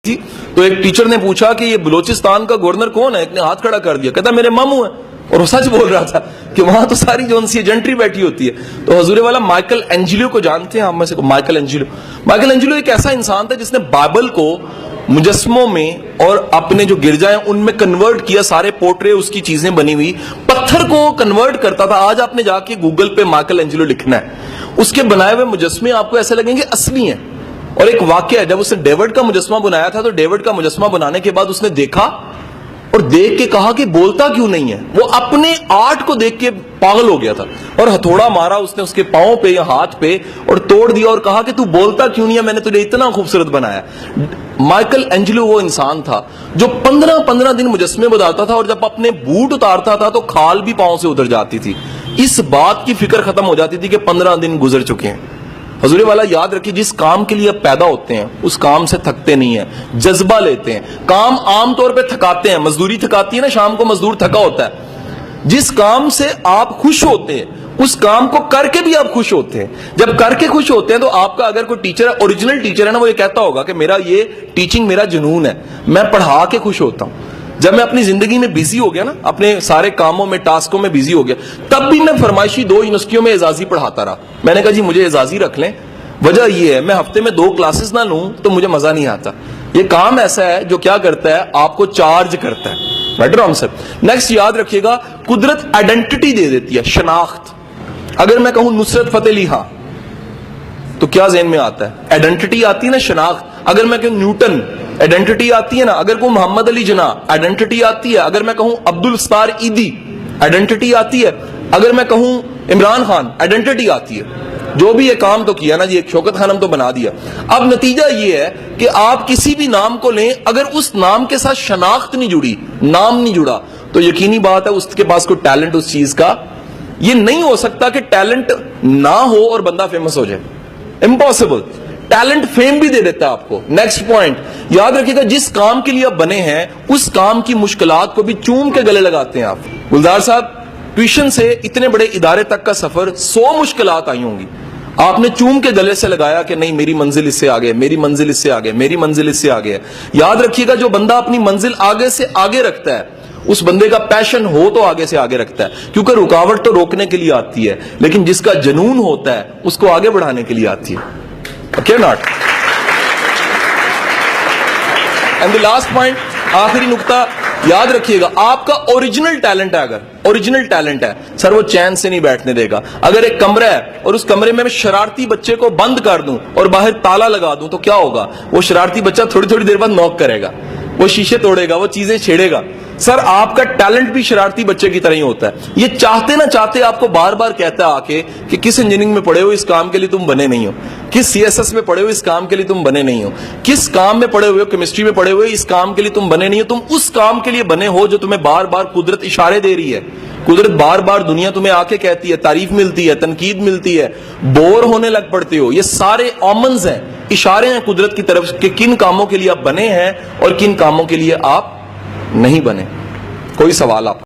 تھی تو ایک ٹیچر نے پوچھا کہ یہ بلوچستان کا گورنر کون ہے؟ ایک نے ہاتھ کھڑا کر دیا، کہتا میرے ماموں ہیں، اور وہ سچ بول رہا تھا کہ وہاں تو ساری جو سی جنٹری بیٹھی ہوتی ہے۔ تو حضور والا مائیکل اینجلو کو جانتے ہیں؟ ہم میں سے مائیکل اینجلو ایک ایسا انسان تھا جس نے بائبل کو مجسموں میں اور اپنے جو گرجائیں ان میں کنورٹ کیا، سارے پورٹرے اس کی چیزیں بنی ہوئی، پتھر کو کنورٹ کرتا تھا۔ آج آپ نے جا کے گوگل پہ مائیکل اینجلو لکھنا ہے، اس کے بنائے ہوئے مجسمے آپ کو ایسے لگیں گے اصلی ہیں۔ اور ایک واقعہ ہے، جب اس نے ڈیوڈ کا مجسمہ بنایا تھا تو ڈیوڈ کا مجسمہ بنانے کے بعد اس نے دیکھا اور دیکھ کے کہا کہ بولتا کیوں نہیں ہے؟ وہ اپنے آرٹ کو دیکھ کے پاگل ہو گیا تھا اور ہتھوڑا مارا اس نے اس کے پاؤں پہ یا ہاتھ پہ اور توڑ دیا اور کہا کہ تو بولتا کیوں نہیں ہے؟ میں نے تجھے اتنا خوبصورت بنایا۔ مائیکل اینجلو وہ انسان تھا جو 15 دن مجسمے بناتا تھا اور جب اپنے بوٹ اتارتا تھا تو کھال بھی پاؤں سے اتر جاتی تھی۔ اس بات کی فکر ختم ہو جاتی تھی کہ 15 دن گزر چکے ہیں۔ حضور والا یاد رکھیے، جس کام کے لیے آپ پیدا ہوتے ہیں اس کام سے تھکتے نہیں ہیں، جذبہ لیتے ہیں۔ کام عام طور پہ تھکاتے ہیں، مزدوری تھکاتی ہے نا، شام کو مزدور تھکا ہوتا ہے۔ جس کام سے آپ خوش ہوتے ہیں اس کام کو کر کے بھی آپ خوش ہوتے ہیں۔ جب کر کے خوش ہوتے ہیں تو آپ کا اگر کوئی ٹیچر ہے، اوریجنل ٹیچر ہے نا، وہ یہ کہتا ہوگا کہ میرا یہ ٹیچنگ میرا جنون ہے، میں پڑھا کے خوش ہوتا ہوں۔ جب میں اپنی زندگی میں بیزی ہو گیا نا، اپنے سارے کاموں میں ٹاسکوں میں بیزی ہو گیا، تب بھی میں فرمائشی 2 یونیورسٹیوں میں اعزازی پڑھاتا رہا۔ میں نے کہا جی مجھے اعزازی رکھ لیں، وجہ یہ ہے میں ہفتے میں 2 کلاسز نہ لوں تو مجھے مزہ نہیں آتا۔ یہ کام ایسا ہے جو کیا کرتا ہے، آپ کو چارج کرتا ہے۔ Better answer. نیکسٹ یاد رکھیے گا، قدرت آئیڈینٹی دے دیتی ہے، شناخت۔ اگر میں کہوں نصرت فتح علی خان تو کیا ذہن میں آتا ہے؟ آئیڈینٹی آتی ہے نا، شناخت۔ اگر میں کہوں نیوٹن، آئیڈینٹی آتی ہے نا۔ اگر کہوں محمد علی جناح، آئیڈینٹی آتی ہے۔ اگر میں کہوں عبدالستار ایدی، آئیڈینٹی آتی ہے۔ اگر میں کہوں عمران خان، آئیڈینٹی آتی ہے۔ جو بھی یہ کام تو کیا نا جی، ایک شوکت خانم تو بنا دیا۔ اب نتیجہ یہ ہے کہ آپ کسی بھی نام کو لیں، اگر اس نام کے ساتھ شناخت نہیں جڑی، نام نہیں جڑا، تو یقینی بات ہے اس کے پاس کوئی ٹیلنٹ اس چیز کا۔ یہ نہیں ہو سکتا کہ ٹیلنٹ نہ ہو اور بندہ فیمس ہو جائے، امپاسبل۔ ٹیلنٹ فیم بھی دے دیتا ہے آپ کو۔ نیکسٹ پوائنٹ یاد رکھیے گا، جس کام کے لیے آپ بنے ہیں اس کام کی مشکلات کو بھی چوم کے گلے لگاتے ہیں آپ۔ گلزار صاحب، ٹیوشن سے اتنے بڑے ادارے تک کا سفر، 100 مشکلات آئی ہوں گی، آپ نے چوم کے گلے سے لگایا کہ نہیں میری منزل اس سے آگے، میری منزل اس سے آگے، میری منزل اس سے آگے ہے۔ یاد رکھیے گا، جو بندہ اپنی منزل آگے سے آگے رکھتا ہے اس بندے کا پیشن ہو تو آگے سے آگے رکھتا ہے، کیونکہ رکاوٹ تو روکنے کے لیے آتی ہے، لیکن جس کا جنون ہوتا ہے اس کو آگے بڑھانے کے لیے آتی ہے۔ Okay not? And the last point, آخری نقطہ یاد رکھیے گا، آپ کا اوریجنل ٹیلنٹ ہے، اگر اوریجنل ٹیلنٹ ہے سر، وہ چین سے نہیں بیٹھنے دے گا۔ اگر ایک کمرہ ہے اور اس کمرے میں شرارتی بچے کو بند کر دوں اور باہر تالا لگا دوں تو کیا ہوگا؟ وہ شرارتی بچہ تھوڑی دیر بعد نوک کرے گا، وہ شیشے توڑے گا، وہ چیزیں چھیڑے گا۔ سر آپ کا ٹیلنٹ بھی شرارتی بچے کی طرح ہی ہوتا ہے، یہ چاہتے نہ چاہتے آپ کو بار بار کہتا ہے آ کے کہ کس انجینئرنگ میں پڑھے ہو اس کام کے لیے تم بنے نہیں ہو، کس CSS میں پڑھے ہو اس کام کے لیے تم بنے نہیں ہو، کس کام میں پڑھے ہوئے ہو، کیمسٹری میں پڑھے ہوئے اس کام کے لیے تم بنے نہیں ہو۔ تم اس کام کے لیے بنے ہو جو تمہیں بار بار قدرت اشارے دے رہی ہے، قدرت بار بار دنیا تمہیں آ کے کہتی ہے، تعریف ملتی ہے، تنقید ملتی ہے، بور ہونے لگ پڑتے ہو۔ یہ سارے آمنز ہیں، اشارے ہیں قدرت کی طرف کہ کن کاموں کے لیے آپ بنے ہیں اور کن کاموں کے لیے آپ نہیں بنے۔ کوئی سوال آپ